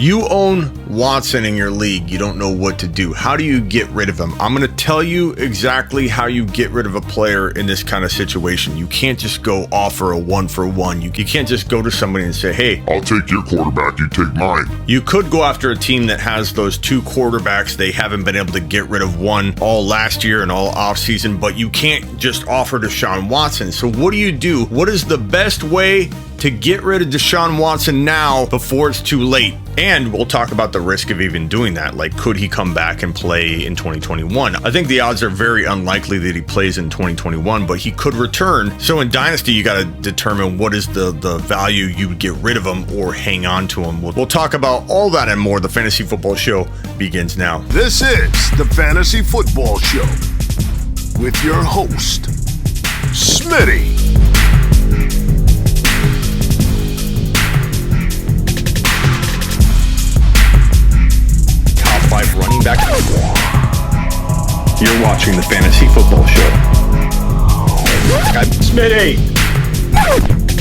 You own Watson in your league. You don't know what to do. How do you get rid of him? I'm going to tell you exactly how you get rid of a player in this kind of situation. You can't just go offer a 1-for-1. You can't just go to somebody and say, hey, I'll take your quarterback, you take mine. You could go after a team that has those two quarterbacks. They haven't been able to get rid of one all last year and all offseason, but you can't just offer Deshaun Watson. So what do? What is the best way to get rid of Deshaun Watson now before it's too late? And we'll talk about the risk of even doing that. Like, could he come back and play in 2021? I think the odds are very unlikely that he plays in 2021, but he could return. So in Dynasty, you got to determine what is the value you would get rid of him or hang on to him. We'll talk about all that and more. The Fantasy Football Show begins now. This is the Fantasy Football Show with your host, Smitty. Five running back. You're watching the Fantasy Football Show. Smitty!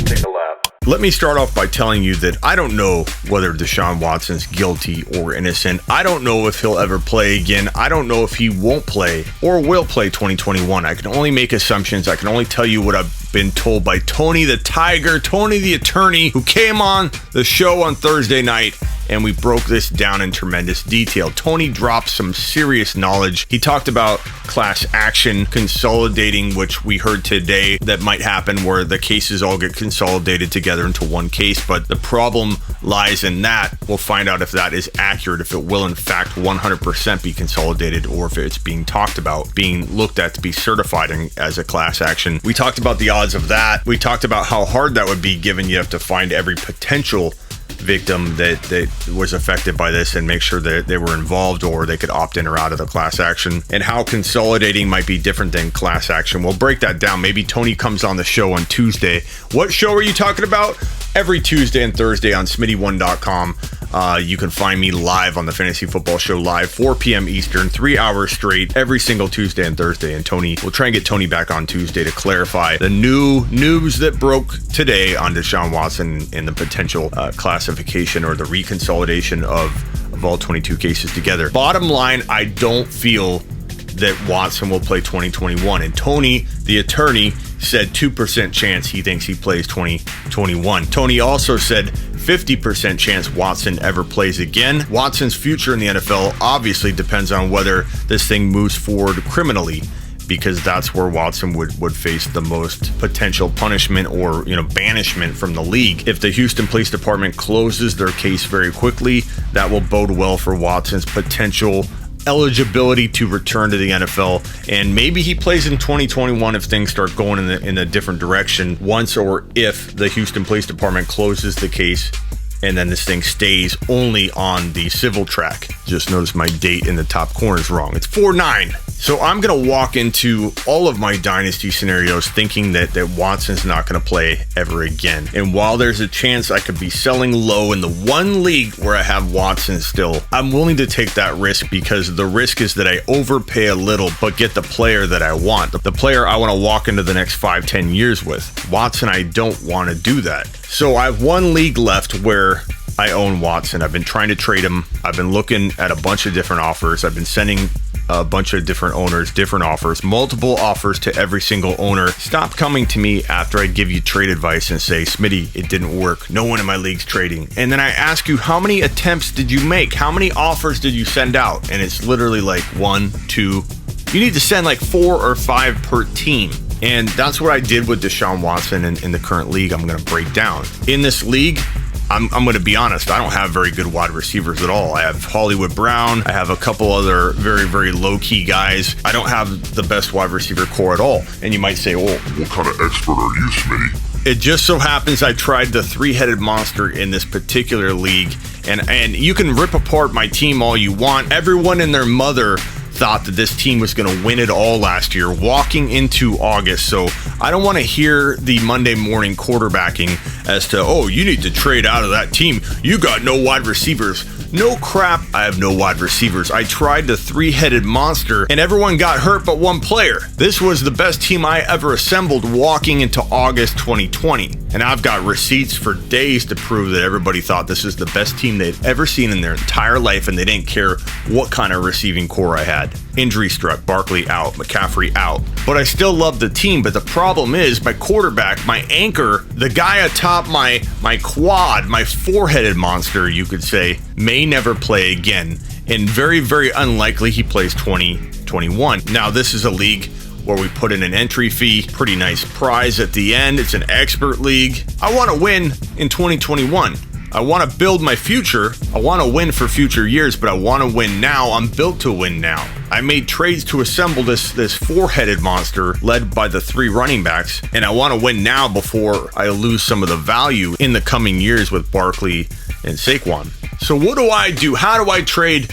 Take a lap. Let me start off by telling you that I don't know whether Deshaun Watson's guilty or innocent. I don't know if he'll ever play again. I don't know if he won't play or will play 2021. I can only make assumptions. I can only tell you what I've been told by Tony the Tiger, Tony the attorney, who came on the show on Thursday night, and we broke this down in tremendous detail. Tony dropped some serious knowledge. He talked about class action consolidating, which we heard today that might happen where the cases all get consolidated together into one case. But the problem lies in that. We'll find out if that is accurate, if it will in fact 100% be consolidated, or if it's being talked about, being looked at to be certified as a class action. We talked about the odds of that. We talked about how hard that would be, given you have to find every potential victim that was affected by this and make sure that they were involved or they could opt in or out of the class action, and how consolidating might be different than class action. We'll break that down. Maybe Tony comes on the show on Tuesday. What show are you talking about? Every Tuesday and Thursday on Smitty1.com. You can find me live on the Fantasy Football Show live, 4 p.m. Eastern, 3 hours straight, every single Tuesday and Thursday. And Tony, we'll try and get Tony back on Tuesday to clarify the new news that broke today on Deshaun Watson and the potential classification or the reconsolidation of all 22 cases together. Bottom line, I don't feel that Watson will play 2021. And Tony, the attorney, said 2% chance he thinks he plays 2021. Tony also said 50% chance Watson ever plays again. Watson's future in the NFL obviously depends on whether this thing moves forward criminally, because that's where Watson would face the most potential punishment or, banishment from the league. If the Houston Police Department closes their case very quickly, that will bode well for Watson's potential eligibility to return to the NFL, and maybe he plays in 2021 if things start going in a different direction once, or if the Houston Police Department closes the case and then this thing stays only on the civil track. Just notice my date in the top corner is wrong. It's 4/9. So I'm going to walk into all of my dynasty scenarios thinking that Watson's not going to play ever again. And while there's a chance I could be selling low in the one league where I have Watson still, I'm willing to take that risk, because the risk is that I overpay a little but get the player that I want, the player I want to walk into the next 5-10 years with. Watson, I don't want to do that. So I have one league left where I own Watson. I've been trying to trade him. I've been looking at a bunch of different offers. I've been sending a bunch of different owners different offers, multiple offers to every single owner. Stop coming to me after I give you trade advice and say, Smitty, it didn't work. No one in my league's trading. And then I ask you, how many attempts did you make? How many offers did you send out? And it's literally like 1, 2. You need to send like 4 or 5 per team. And that's what I did with Deshaun Watson in the current league I'm going to break down. In this league, I'm going to be honest, I don't have very good wide receivers at all. I have Hollywood Brown. I have a couple other very, very low-key guys. I don't have the best wide receiver core at all. And you might say, well, what kind of expert are you, Smitty? It just so happens I tried the three-headed monster in this particular league. And you can rip apart my team all you want. Everyone and their mother thought that this team was going to win it all last year walking into August. So I don't want to hear the Monday morning quarterbacking as to, oh, you need to trade out of that team. You got no wide receivers. No crap, I have no wide receivers. I tried the three-headed monster and everyone got hurt but one player. This was the best team I ever assembled walking into August 2020. And I've got receipts for days to prove that everybody thought this is the best team they'd ever seen in their entire life and they didn't care what kind of receiving core I had. Injury struck, Barkley out, McCaffrey out. But I still love the team, but the problem is my quarterback, my anchor, the guy atop my quad, my four-headed monster, you could say, may never play again. And very, very unlikely he plays 2021. Now, this is a league where we put in an entry fee, pretty nice prize at the end. It's an expert league. I want to win in 2021. I want to build my future. I want to win for future years, but I want to win now. I'm built to win now. I made trades to assemble this four-headed monster led by the three running backs, and I want to win now before I lose some of the value in the coming years with Barkley and Saquon. So what do I do? How do I trade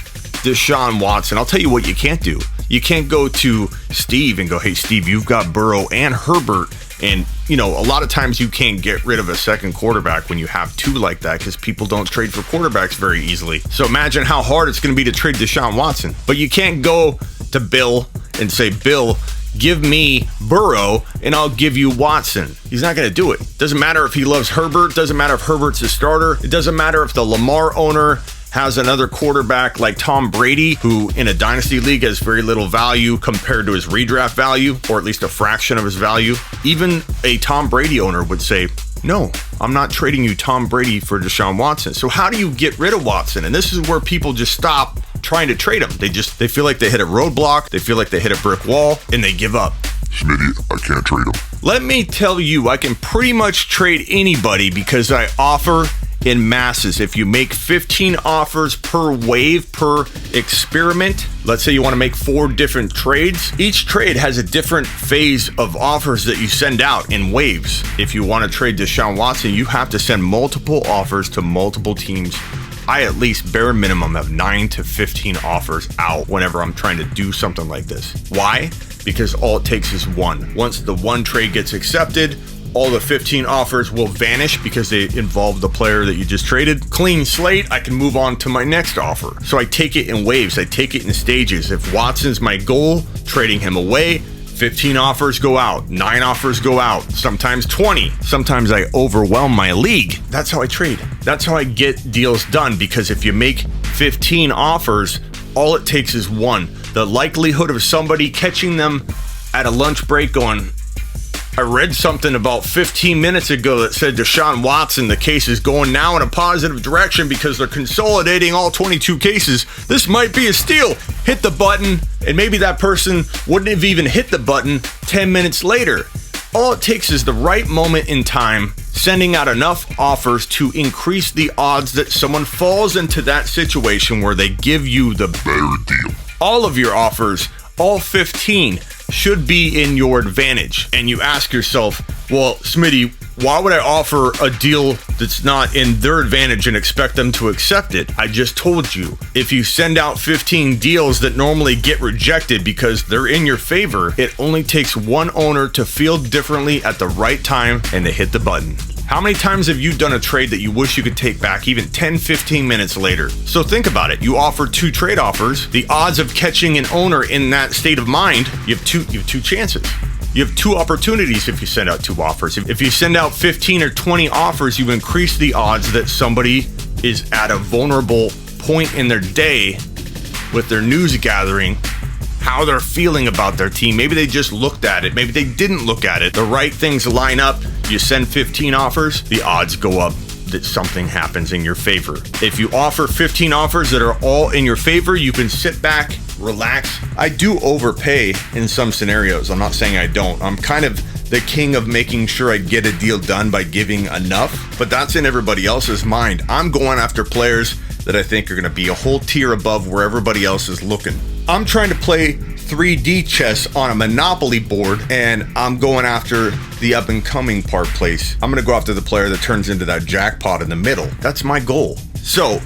Deshaun Watson? I'll tell you what you can't do. You can't go to Steve and go, hey, Steve, you've got Burrow and Herbert. And, you know, a lot of times you can't get rid of a second quarterback when you have two like that because people don't trade for quarterbacks very easily. So imagine how hard it's going to be to trade Deshaun Watson. But you can't go to Bill and say, Bill, give me Burrow and I'll give you Watson. He's not going to do it. Doesn't matter if he loves Herbert. Doesn't matter if Herbert's a starter. It doesn't matter if the Lamar owner has another quarterback like Tom Brady, who in a dynasty league has very little value compared to his redraft value, or at least a fraction of his value. Even a Tom Brady owner would say, no, I'm not trading you Tom Brady for Deshaun Watson. So how do you get rid of Watson? And this is where people just stop trying to trade him. They feel like they hit a roadblock, they feel like they hit a brick wall, and they give up. Smitty, I can't trade him. Let me tell you, I can pretty much trade anybody because I offer in masses. If you make 15 offers per wave, per experiment, let's say you want to make 4 different trades, each trade has a different phase of offers that you send out in waves. If you want to trade Deshaun Watson, you have to send multiple offers to multiple teams. I at least bare minimum have 9 to 15 offers out whenever I'm trying to do something like this. Why? Because all it takes is one. Once the one trade gets accepted, all the 15 offers will vanish because they involve the player that you just traded. Clean slate, I can move on to my next offer. So I take it in waves, I take it in stages. If Watson's my goal, trading him away, 15 offers go out, 9 offers go out, sometimes 20. Sometimes I overwhelm my league. That's how I trade. That's how I get deals done, because if you make 15 offers, all it takes is one. The likelihood of somebody catching them at a lunch break going, I read something about 15 minutes ago that said Deshaun Watson, the case is going now in a positive direction because they're consolidating all 22 cases. This might be a steal. Hit the button, and maybe that person wouldn't have even hit the button 10 minutes later. All it takes is the right moment in time, sending out enough offers to increase the odds that someone falls into that situation where they give you the better deal. All of your offers, all 15, should be in your advantage. And you ask yourself, well, Smitty, why would I offer a deal that's not in their advantage and expect them to accept it? I just told you, if you send out 15 deals that normally get rejected because they're in your favor, it only takes one owner to feel differently at the right time and to hit the button. How many times have you done a trade that you wish you could take back even 10, 15 minutes later? So think about it. You offer 2 trade offers. The odds of catching an owner in that state of mind, you have two chances. You have 2 opportunities if you send out 2 offers. If you send out 15 or 20 offers, you increase the odds that somebody is at a vulnerable point in their day with their news gathering, how they're feeling about their team. Maybe they just looked at it. Maybe they didn't look at it. The right things line up. You send 15 offers, the odds go up that something happens in your favor. If you offer 15 offers that are all in your favor, you can sit back, relax. I do overpay in some scenarios. I'm not saying I don't. I'm kind of the king of making sure I get a deal done by giving enough, but that's in everybody else's mind. I'm going after players that I think are going to be a whole tier above where everybody else is looking. I'm trying to play 3D chess on a Monopoly board, and I'm going after the up-and-coming part place. I'm going to go after the player that turns into that jackpot in the middle. That's my goal. So,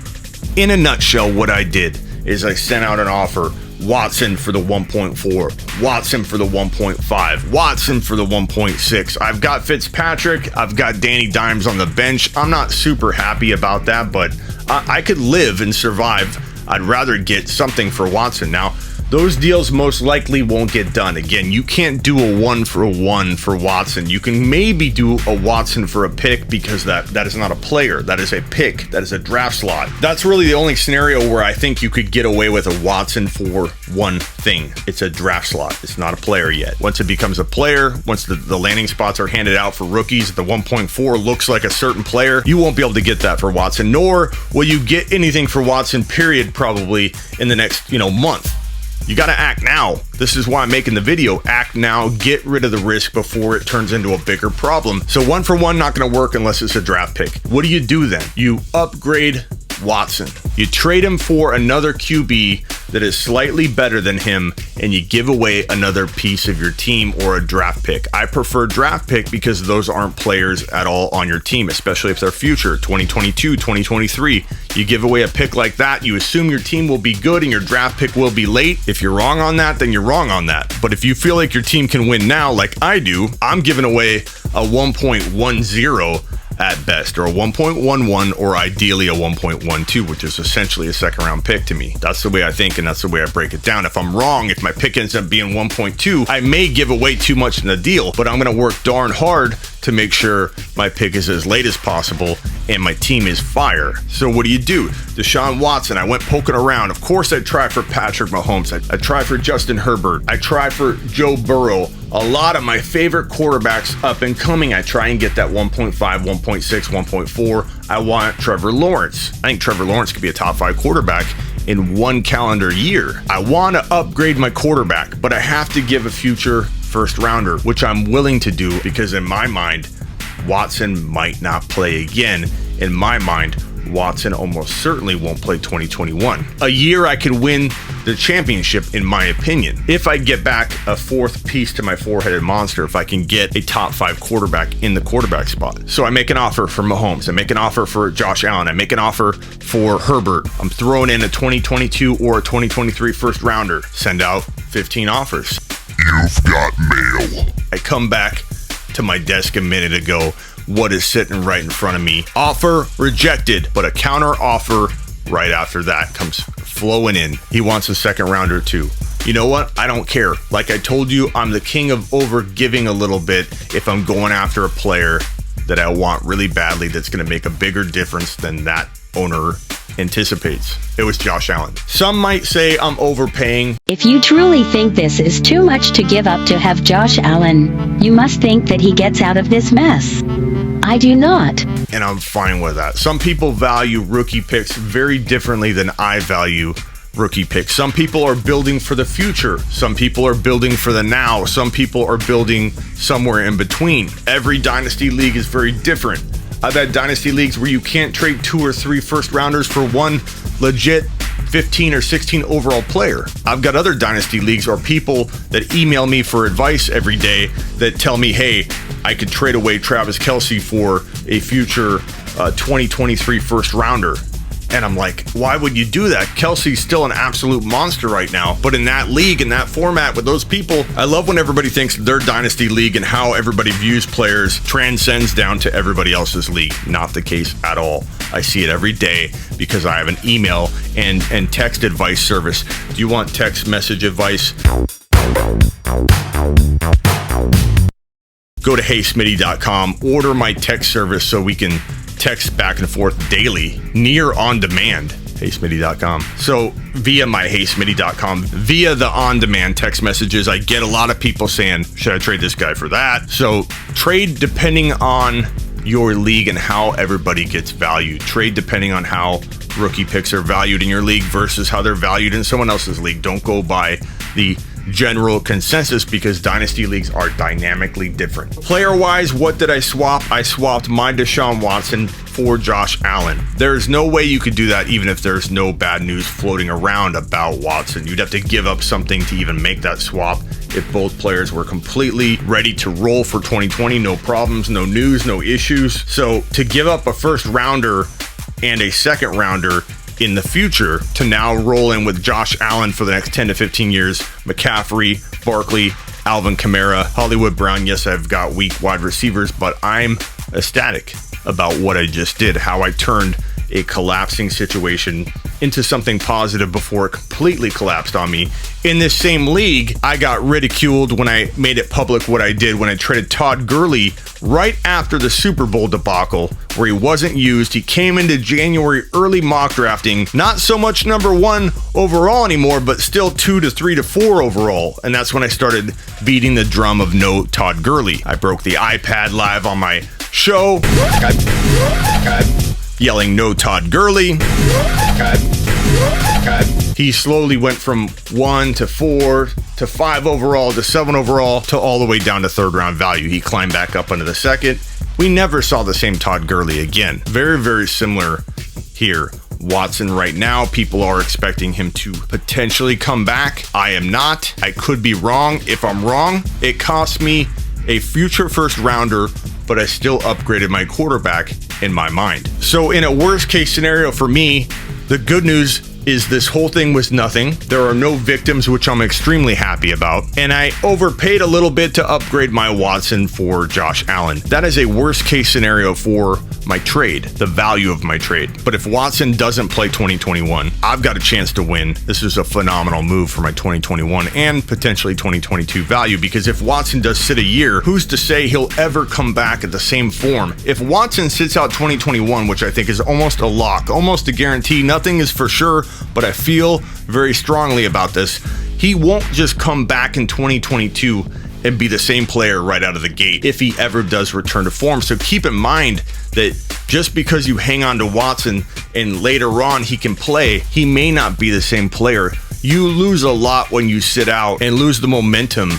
in a nutshell, what I did is I sent out an offer Watson for the 1.4, Watson for the 1.5, Watson for the 1.6. I've got Fitzpatrick, I've got Danny Dimes on the bench. I'm not super happy about that, but I could live and survive. I'd rather get something for Watson. Now, those deals most likely won't get done. Again, you can't do a 1-for-1 for Watson. You can maybe do a Watson for a pick because that is not a player. That is a pick. That is a draft slot. That's really the only scenario where I think you could get away with a Watson for one thing. It's a draft slot. It's not a player yet. Once it becomes a player, once the landing spots are handed out for rookies, the 1.4 looks like a certain player, you won't be able to get that for Watson, nor will you get anything for Watson, period, probably in the next, month. You got to act now. This is why I'm making the video. Act now. Get rid of the risk before it turns into a bigger problem. So 1-for-1 not going to work unless it's a draft pick. What do you do then? You upgrade Watson. You trade him for another QB that is slightly better than him, and you give away another piece of your team or a draft pick. I prefer draft pick because those aren't players at all on your team, especially if they're future, 2022, 2023. You give away a pick like that, you assume your team will be good and your draft pick will be late. If you're wrong on that, then you're wrong on that. But if you feel like your team can win now, like I do, I'm giving away a 1.10 at best, or a 1.11, or ideally a 1.12, which is essentially a second round pick to me. That's the way I think, and that's the way I break it down. If I'm wrong, if my pick ends up being 1.2, I may give away too much in the deal, but I'm going to work darn hard to make sure my pick is as late as possible and my team is fire. So what do? Deshaun Watson, I went poking around. Of course, I tried for Patrick Mahomes. I tried for Justin Herbert. I tried for Joe Burrow. A lot of my favorite quarterbacks up and coming. I try and get that 1.5, 1.6, 1.4. I want Trevor Lawrence. I think Trevor Lawrence could be a top 5 quarterback in one calendar year. I want to upgrade my quarterback, but I have to give a future first rounder, which I'm willing to do because in my mind, Watson might not play again. In my mind, Watson almost certainly won't play 2021. A year I can win the championship, in my opinion. If I get back a fourth piece to my four-headed monster, if I can get a top 5 quarterback in the quarterback spot. So I make an offer for Mahomes. I make an offer for Josh Allen. I make an offer for Herbert. I'm throwing in a 2022 or a 2023 first rounder. Send out 15 offers. You've got mail. I come back to my desk a minute ago. What is sitting right in front of me? Offer rejected, but a counter offer right after that comes flowing in. He wants a second rounder too. You know what? I don't care. Like I told you, I'm the king of over giving a little bit if I'm going after a player that I want really badly that's going to make a bigger difference than that owner anticipates. It was Josh Allen. Some might say I'm overpaying. If you truly think this is too much to give up to have Josh Allen, you must think that he gets out of this mess. I do not. And I'm fine with that. Some people value rookie picks very differently than I value rookie picks. Some people are building for the future. Some people are building for the now. Some people are building somewhere in between. Every dynasty league is very different. I've had dynasty leagues where you can't trade 2 or 3 first rounders for one legit 15 or 16 overall player. I've got other dynasty leagues or people that email me for advice every day that tell me, hey, I could trade away Travis Kelce for a future 2023 first rounder. And I'm like, why would you do that? Kelsey's still an absolute monster right now. But in that league, in that format with those people, I love when everybody thinks their dynasty league and how everybody views players transcends down to everybody else's league. Not the case at all. I see it every day because I have an email and text advice service. Do you want text message advice? Go to heysmitty.com, order my text service so we can text back and forth daily, near on demand. heysmitty.com. So via my heysmitty.com, via the on-demand text messages, I get a lot of people saying, should I trade this guy for that? So trade depending on your league and how everybody gets valued. Trade depending on how rookie picks are valued in your league versus how they're valued in someone else's league. Don't go by the general consensus because dynasty leagues are dynamically different. Player-wise, what did I swap? I swapped my Deshaun Watson for Josh Allen. There's no way you could do that even if there's no bad news floating around about Watson. You'd have to give up something to even make that swap if both players were completely ready to roll for 2020, no problems, no news, no issues. So to give up a first rounder and a second rounder in the future to now roll in with Josh Allen for the next 10 to 15 years. McCaffrey, Barkley, Alvin Kamara, Hollywood Brown. Yes, I've got weak wide receivers, but I'm ecstatic about what I just did, how I turned a collapsing situation into something positive before it completely collapsed on me. In this same league, I got ridiculed when I made it public what I did when I traded Todd Gurley right after the Super Bowl debacle where he wasn't used. He came into January early mock drafting, not so much number 1 overall anymore, but still 2 to 3 to 4 overall. And that's when I started beating the drum of no Todd Gurley. I broke the iPad live on my show. Yelling no Todd Gurley. He slowly went from 1 to 4 to 5 overall to 7 overall to all the way down to 3rd round value. He climbed back up into the 2nd. We never saw the same Todd Gurley again. Very, very similar here. Watson right now, people are expecting him to potentially come back. I am not. I could be wrong. If I'm wrong, it cost me a future 1st rounder, but I still upgraded my quarterback in my mind. So in a worst case scenario for me, the good news is this whole thing was nothing. There are no victims, which I'm extremely happy about. And I overpaid a little bit to upgrade my Watson for Josh Allen. That is a worst case scenario for my trade, the value of my trade. But if Watson doesn't play 2021, I've got a chance to win. This is a phenomenal move for my 2021 and potentially 2022 value, because if Watson does sit a year, who's to say he'll ever come back at the same form? If Watson sits out 2021, which I think is almost a lock, almost a guarantee, nothing is for sure, but I feel very strongly about this. He won't just come back in 2022 and be the same player right out of the gate if he ever does return to form. So keep in mind that just because you hang on to Watson and later on he can play, he may not be the same player. You lose a lot when you sit out and lose the momentum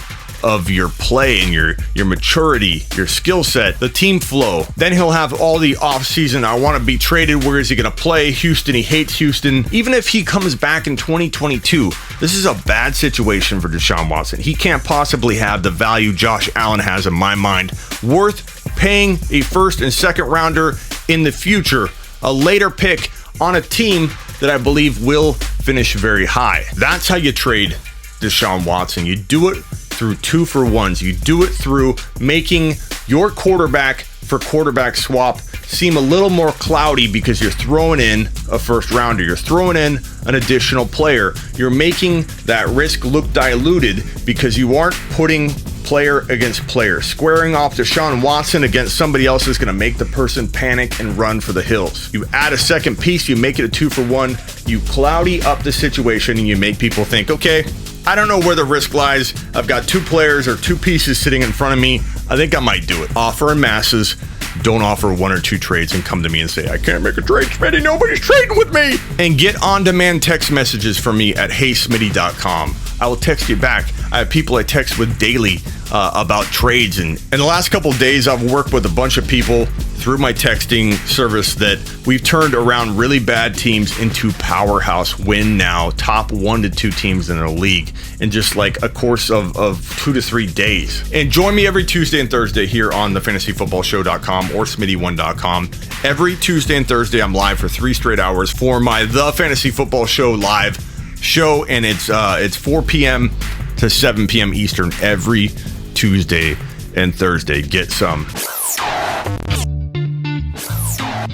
of your play and your maturity, your skill set, the team flow. Then he'll have all the offseason, I want to be traded, where is he going to play? Houston, he hates Houston. Even if he comes back in 2022, this is a bad situation for Deshaun Watson. He can't possibly have the value Josh Allen has in my mind, worth paying a 1st and 2nd rounder in the future, a later pick on a team that I believe will finish very high. That's how you trade Deshaun Watson. You do it through 2-for-1s. You do it through making your quarterback for quarterback swap seem a little more cloudy because you're throwing in a 1st rounder. You're throwing in an additional player. You're making that risk look diluted because you aren't putting player against player. Squaring off Deshaun Watson against somebody else is going to make the person panic and run for the hills. You add a 2nd piece, you make it a 2-for-1, you cloudy up the situation and you make people think, okay, I don't know where the risk lies. I've got 2 players or 2 pieces sitting in front of me. I think I might do it. Offer in masses. Don't offer 1 or 2 trades and come to me and say, I can't make a trade, Smitty. Nobody's trading with me. And get on-demand text messages from me at heysmitty.com. I will text you back. I have people I text with daily about trades. And in the last couple of days, I've worked with a bunch of people through my texting service that we've turned around really bad teams into powerhouse win now, top 1 to 2 teams in the league in just like a course of 2 to 3 days. And join me every Tuesday and Thursday here on thefantasyfootballshow.com or smitty1.com. Every Tuesday and Thursday, I'm live for 3 straight hours for my The Fantasy Football Show live show, and it's 4 p.m. to 7 p.m. Eastern every Tuesday and Thursday. Get some.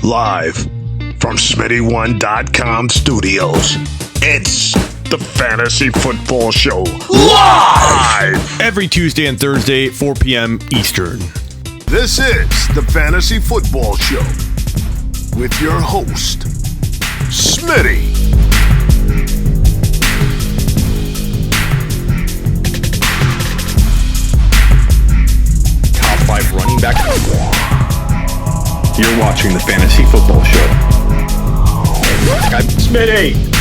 Live from Smitty1.com studios, it's the Fantasy Football Show. Live! Every Tuesday and Thursday, 4 p.m. Eastern. This is the Fantasy Football Show with your host, Smitty. Top 5 running back. You're watching the Fantasy Football Show. I'm Smitty.